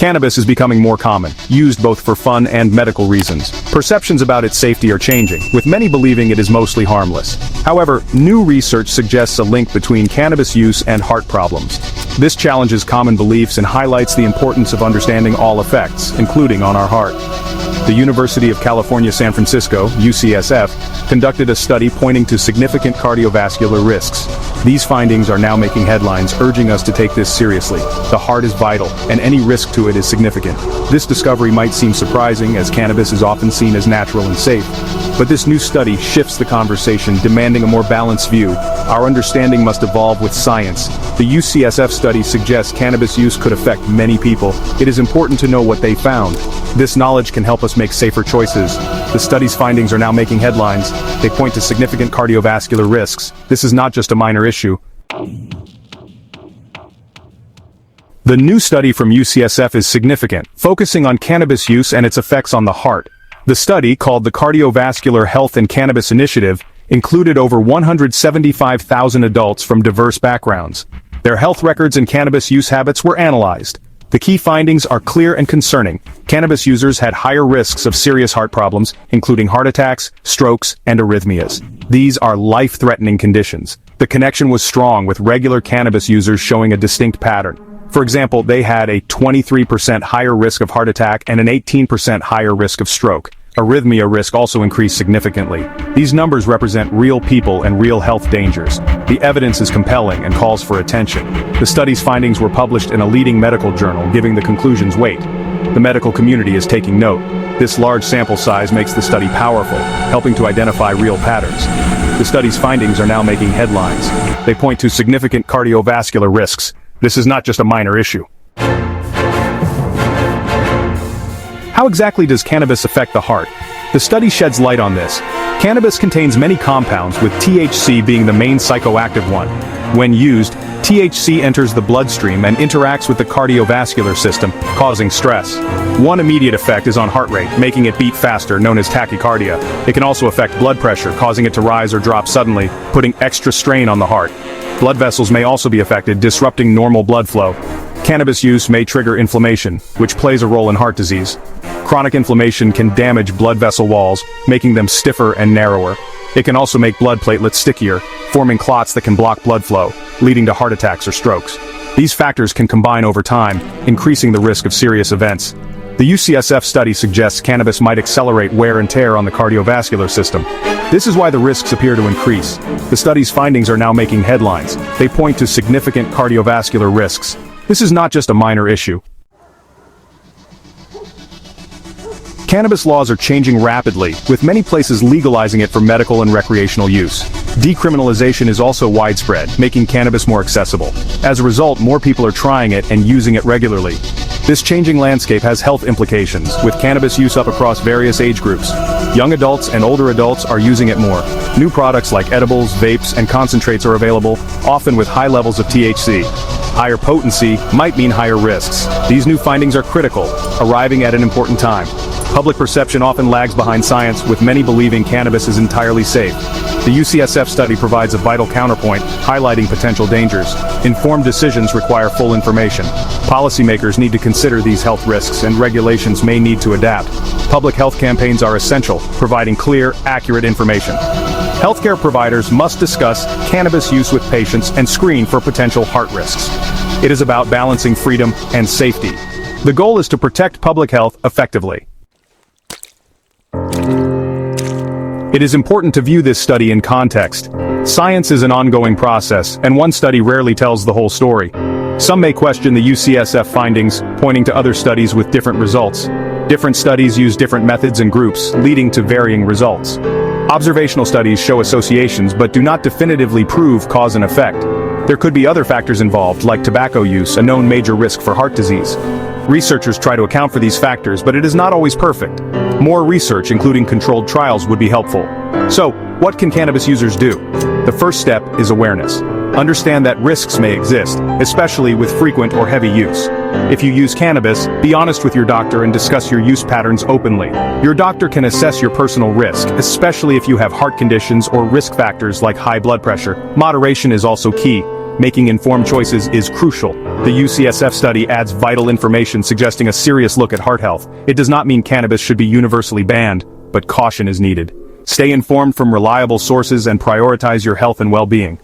Cannabis is becoming more common, used both for fun and medical reasons. Perceptions about its safety are changing, with many believing it is mostly harmless. However, new research suggests a link between cannabis use and heart problems. This challenges common beliefs and highlights the importance of understanding all effects, including on our heart. The University of California, San Francisco, UCSF, conducted a study pointing to significant cardiovascular risks. These findings are now making headlines, urging us to take this seriously. The heart is vital, and any risk to it is significant. This discovery might seem surprising, as cannabis is often seen as natural and safe. But this new study shifts the conversation, demanding a more balanced view. Our understanding must evolve with science. The UCSF study suggests cannabis use could affect many people. It is important to know what they found. This knowledge can help us make safer choices. The study's findings are now making headlines. They point to significant cardiovascular risks. This is not just a minor issue. The new study from UCSF is significant, focusing on cannabis use and its effects on the heart. The study, called the Cardiovascular Health and Cannabis Initiative, included over 175,000 adults from diverse backgrounds. Their health records and cannabis use habits were analyzed. The key findings are clear and concerning. Cannabis users had higher risks of serious heart problems, including heart attacks, strokes, and arrhythmias. These are life-threatening conditions. The connection was strong, with regular cannabis users showing a distinct pattern. For example, they had a 23% higher risk of heart attack and an 18% higher risk of stroke. Arrhythmia risk also increased significantly. These numbers represent real people and real health dangers. The evidence is compelling and calls for attention. The study's findings were published in a leading medical journal, giving the conclusions weight. The medical community is taking note. This large sample size makes the study powerful, helping to identify real patterns. The study's findings are now making headlines. They point to significant cardiovascular risks. This is not just a minor issue. How exactly does cannabis affect the heart? The study sheds light on this. Cannabis contains many compounds, with THC being the main psychoactive one. When used, THC enters the bloodstream and interacts with the cardiovascular system, causing stress. One immediate effect is on heart rate, making it beat faster, known as tachycardia. It can also affect blood pressure, causing it to rise or drop suddenly, putting extra strain on the heart. Blood vessels may also be affected, disrupting normal blood flow. Cannabis use may trigger inflammation, which plays a role in heart disease. Chronic inflammation can damage blood vessel walls, making them stiffer and narrower. It can also make blood platelets stickier, forming clots that can block blood flow, leading to heart attacks or strokes. These factors can combine over time, increasing the risk of serious events. The UCSF study suggests cannabis might accelerate wear and tear on the cardiovascular system. This is why the risks appear to increase. The study's findings are now making headlines. They point to significant cardiovascular risks. This is not just a minor issue. Cannabis laws are changing rapidly, with many places legalizing it for medical and recreational use. Decriminalization is also widespread, making cannabis more accessible. As a result, more people are trying it and using it regularly. This changing landscape has health implications, with cannabis use up across various age groups. Young adults and older adults are using it more. New products like edibles, vapes, and concentrates are available, often with high levels of THC. Higher potency might mean higher risks. These new findings are critical, arriving at an important time. Public perception often lags behind science, with many believing cannabis is entirely safe. The UCSF study provides a vital counterpoint, highlighting potential dangers. Informed decisions require full information. Policymakers need to consider these health risks, and regulations may need to adapt. Public health campaigns are essential, providing clear, accurate information. Healthcare providers must discuss cannabis use with patients and screen for potential heart risks. It is about balancing freedom and safety. The goal is to protect public health effectively. It is important to view this study in context. Science is an ongoing process, and one study rarely tells the whole story. Some may question the UCSF findings, pointing to other studies with different results. Different studies use different methods and groups, leading to varying results. Observational studies show associations but do not definitively prove cause and effect. There could be other factors involved, like tobacco use, a known major risk for heart disease. Researchers try to account for these factors, but it is not always perfect. More research, including controlled trials, would be helpful. So, what can cannabis users do? The first step is awareness. Understand that risks may exist, especially with frequent or heavy use. If you use cannabis, be honest with your doctor and discuss your use patterns openly. Your doctor can assess your personal risk, especially if you have heart conditions or risk factors like high blood pressure. Moderation is also key. Making informed choices is crucial. The UCSF study adds vital information suggesting a serious look at heart health. It does not mean cannabis should be universally banned, but caution is needed. Stay informed from reliable sources and prioritize your health and well-being.